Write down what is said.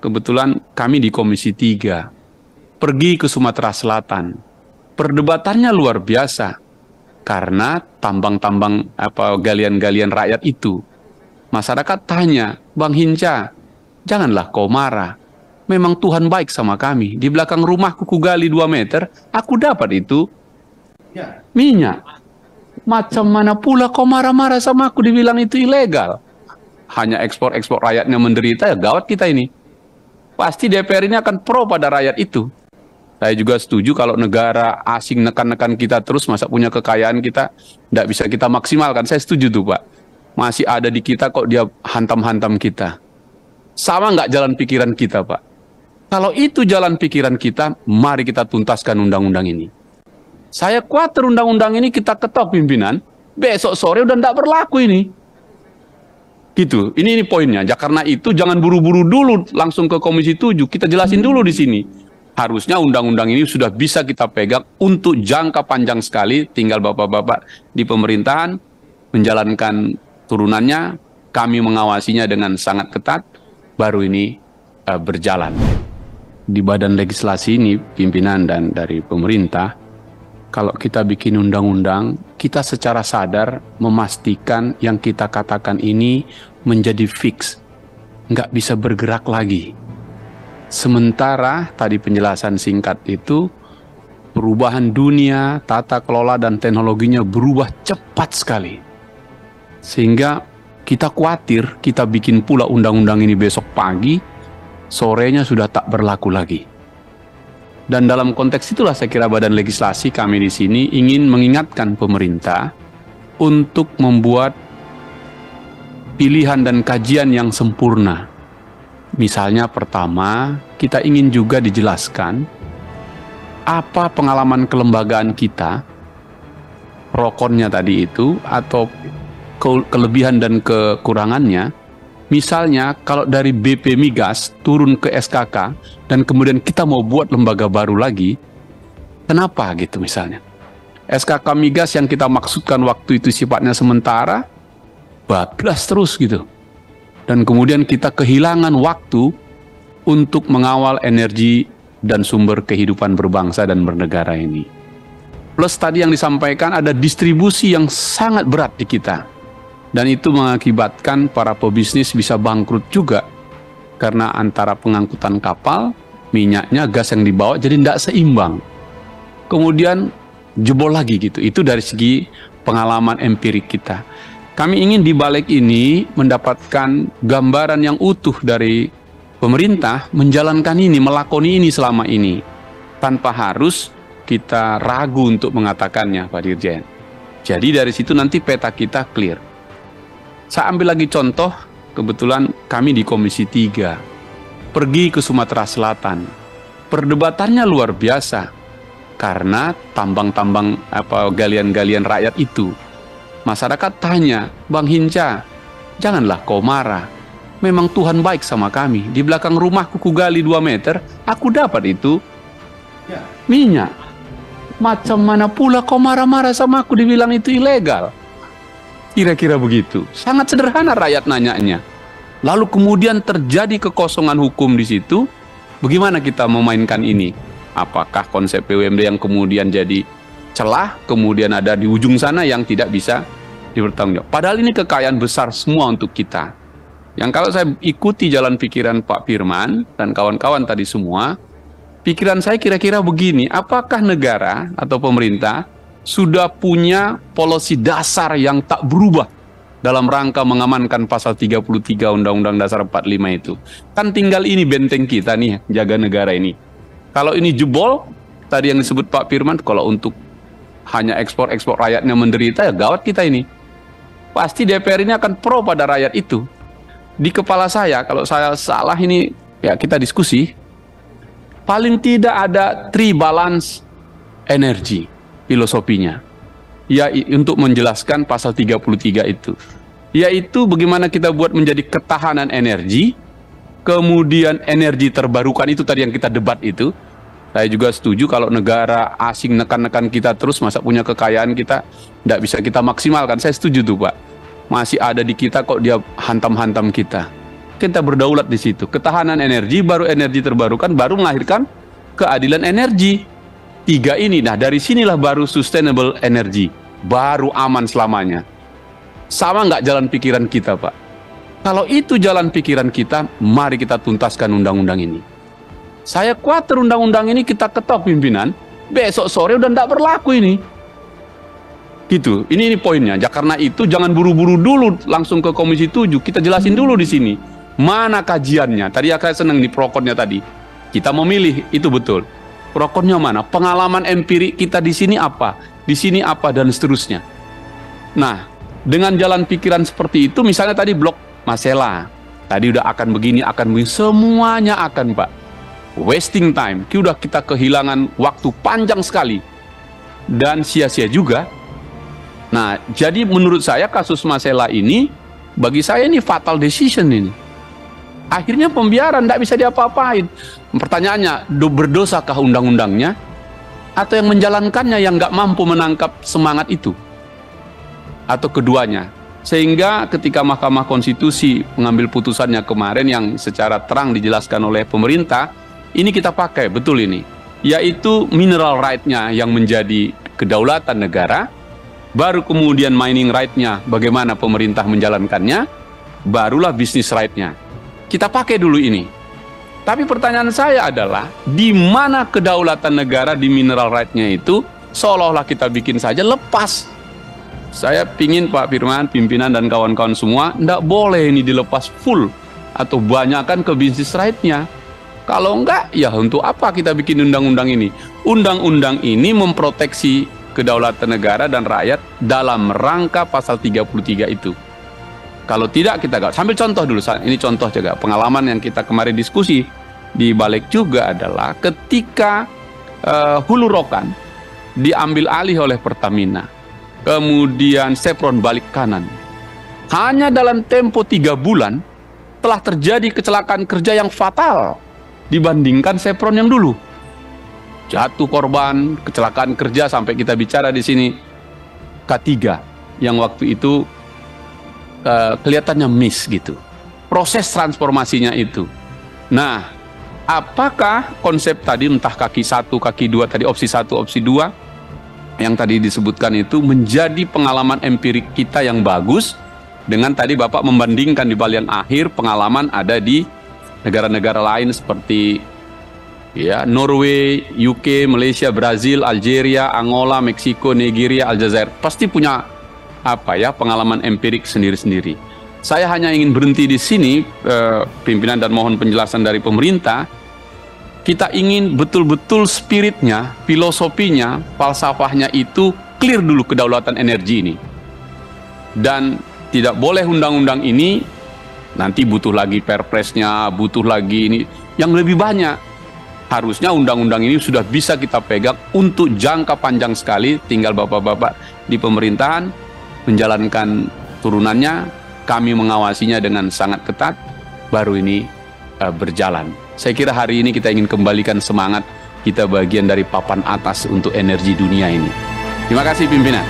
kebetulan kami di Komisi 3 pergi ke Sumatera Selatan. Perdebatannya luar biasa karena tambang-tambang galian-galian rakyat itu. Masyarakat tanya, Bang Hinca, janganlah kau marah. Memang Tuhan baik sama kami. Di belakang rumahku kugali 2 meter, aku dapat itu minyak. Macam mana pula kau marah-marah sama aku dibilang itu ilegal? Hanya ekspor-ekspor rakyatnya menderita, ya gawat kita ini. Pasti DPR ini akan pro pada rakyat itu. Saya juga setuju kalau negara asing nekan-nekan kita terus, masa punya kekayaan kita tidak bisa kita maksimalkan. Saya setuju tuh Pak. Masih ada di kita kok dia hantam-hantam kita. Sama nggak jalan pikiran kita Pak? Kalau itu jalan pikiran kita, mari kita tuntaskan undang-undang ini. Saya khawatir undang-undang ini kita ketok pimpinan, besok sore udah tidak berlaku ini. Gitu, ini poinnya. Karena itu jangan buru-buru dulu langsung ke Komisi 7, kita jelasin dulu di sini. Harusnya undang-undang ini sudah bisa kita pegang untuk jangka panjang sekali, tinggal bapak-bapak di pemerintahan menjalankan turunannya, kami mengawasinya dengan sangat ketat, baru ini berjalan. Di badan legislasi ini, pimpinan dan dari pemerintah, kalau kita bikin undang-undang, kita secara sadar memastikan yang kita katakan ini menjadi fix, nggak bisa bergerak lagi. Sementara tadi penjelasan singkat itu, perubahan dunia, tata kelola dan teknologinya berubah cepat sekali. Sehingga kita khawatir kita bikin pula undang-undang ini besok pagi, sorenya sudah tak berlaku lagi. Dan dalam konteks itulah saya kira badan legislasi kami di sini ingin mengingatkan pemerintah untuk membuat pilihan dan kajian yang sempurna. Misalnya pertama, kita ingin juga dijelaskan apa pengalaman kelembagaan kita, rokonnya tadi itu, atau kelebihan dan kekurangannya. Misalnya kalau dari BP Migas turun ke SKK dan kemudian kita mau buat lembaga baru lagi, kenapa gitu misalnya? SKK Migas yang kita maksudkan waktu itu sifatnya sementara, bablas terus gitu. Dan kemudian kita kehilangan waktu untuk mengawal energi dan sumber kehidupan berbangsa dan bernegara ini. Plus tadi yang disampaikan ada distribusi yang sangat berat di kita. Dan itu mengakibatkan para pebisnis bisa bangkrut juga. Karena antara pengangkutan kapal, minyaknya, gas yang dibawa jadi tidak seimbang. Kemudian jebol lagi gitu. Itu dari segi pengalaman empirik kita. Kami ingin di balik ini mendapatkan gambaran yang utuh dari pemerintah menjalankan ini, melakoni ini selama ini. Tanpa harus kita ragu untuk mengatakannya, Pak Dirjen. Jadi dari situ nanti peta kita clear. Saya ambil lagi contoh, kebetulan kami di Komisi 3 pergi ke Sumatera Selatan. Perdebatannya luar biasa karena tambang-tambang galian-galian rakyat itu. Masyarakat tanya, Bang Hinca, janganlah kau marah. Memang Tuhan baik sama kami. Di belakang rumahku kugali 2 meter, aku dapat itu minyak. Macam mana pula kau marah-marah sama aku dibilang itu ilegal? Kira-kira begitu. Sangat sederhana rakyat nanyanya. Lalu kemudian terjadi kekosongan hukum di situ. Bagaimana kita memainkan ini? Apakah konsep BUMD yang kemudian jadi celah, kemudian ada di ujung sana yang tidak bisa dipertanggungjawabkan. Padahal ini kekayaan besar semua untuk kita. Yang kalau saya ikuti jalan pikiran Pak Firman dan kawan-kawan tadi semua, pikiran saya kira-kira begini, apakah negara atau pemerintah sudah punya polisi dasar yang tak berubah dalam rangka mengamankan pasal 33 Undang-Undang Dasar 45 itu? Kan tinggal ini benteng kita nih, jaga negara ini. Kalau ini jebol, tadi yang disebut Pak Firman, kalau untuk hanya ekspor-ekspor rakyatnya menderita, ya gawat kita ini. Pasti DPR ini akan pro pada rakyat itu. Di kepala saya, kalau saya salah ini, ya kita diskusi. Paling tidak ada balance energi, filosofinya. Ya, untuk menjelaskan pasal 33 itu. Yaitu bagaimana kita buat menjadi ketahanan energi, kemudian energi terbarukan itu tadi yang kita debat itu. Saya juga setuju kalau negara asing nekan-nekan kita terus, masa punya kekayaan kita tidak bisa kita maksimalkan. Saya setuju tuh Pak. Masih ada di kita kok dia hantam-hantam kita. kita berdaulat di situ. Ketahanan energi, baru energi terbarukan, baru melahirkan keadilan energi. 3 ini, nah dari sinilah baru sustainable energy, baru aman selamanya. Sama nggak jalan pikiran kita, Pak? Kalau itu jalan pikiran kita, mari kita tuntaskan undang-undang ini. Saya khawatir undang-undang ini kita ketok pimpinan, besok sore udah nggak berlaku ini. Gitu, ini poinnya. Karena itu jangan buru-buru dulu langsung ke Komisi 7, kita jelasin dulu di sini. Mana kajiannya? Tadi saya senang di prokonnya tadi. Kita memilih, itu betul. Prokonnya mana? Pengalaman empirik kita di sini apa? Di sini apa? Dan seterusnya. Nah, dengan jalan pikiran seperti itu, misalnya tadi blok Masela, tadi udah akan begini, semuanya akan, Pak. Wasting time, udah kita kehilangan waktu panjang sekali. Dan sia-sia juga. Nah, jadi menurut saya kasus Masela ini, bagi saya ini fatal decision ini. Akhirnya pembiaran, tidak bisa diapa-apain. Pertanyaannya, berdosakah undang-undangnya? Atau yang menjalankannya yang nggak mampu menangkap semangat itu? Atau keduanya? Sehingga ketika Mahkamah Konstitusi mengambil putusannya kemarin yang secara terang dijelaskan oleh pemerintah, ini kita pakai, betul ini. Yaitu mineral right-nya yang menjadi kedaulatan negara, baru kemudian mining right-nya, bagaimana pemerintah menjalankannya, barulah bisnis right-nya. Kita pakai dulu ini. Tapi pertanyaan saya adalah, di mana kedaulatan negara di mineral right-nya itu, seolah-olah kita bikin saja lepas. Saya pingin Pak Firman, pimpinan dan kawan-kawan semua, tidak boleh ini dilepas full, atau banyakkan ke bisnis right-nya. Kalau enggak, ya untuk apa kita bikin undang-undang ini? Undang-undang ini memproteksi kedaulatan negara dan rakyat dalam rangka pasal 33 itu. Kalau tidak, kita gak. Sambil contoh dulu, ini contoh juga pengalaman yang kita kemarin diskusi di balik juga adalah ketika Hulu Rokan diambil alih oleh Pertamina, kemudian Chevron balik kanan. Hanya dalam tempo 3 bulan telah terjadi kecelakaan kerja yang fatal dibandingkan Chevron yang dulu. Jatuh korban, kecelakaan kerja sampai kita bicara di sini K3 yang waktu itu kelihatannya miss gitu. Proses transformasinya itu. Nah, apakah konsep tadi entah kaki 1, kaki 2 tadi opsi 1, opsi 2 yang tadi disebutkan itu menjadi pengalaman empirik kita yang bagus dengan tadi Bapak membandingkan di bagian akhir pengalaman ada di negara-negara lain seperti ya Norway, UK, Malaysia, Brazil, Algeria, Angola, Meksiko, Nigeria, Aljazair pasti punya apa ya pengalaman empirik sendiri-sendiri. Saya hanya ingin berhenti di sini, pimpinan, dan mohon penjelasan dari pemerintah. Kita ingin betul-betul spiritnya, filosofinya, falsafahnya itu clear dulu kedaulatan energi ini. Dan tidak boleh undang-undang ini nanti butuh lagi perpresnya, butuh lagi ini yang lebih banyak. Harusnya undang-undang ini sudah bisa kita pegang untuk jangka panjang sekali, tinggal bapak-bapak di pemerintahan menjalankan turunannya, kami mengawasinya dengan sangat ketat, baru ini berjalan. Saya kira hari ini kita ingin kembalikan semangat kita bagian dari papan atas untuk energi dunia ini. Terima kasih pimpinan.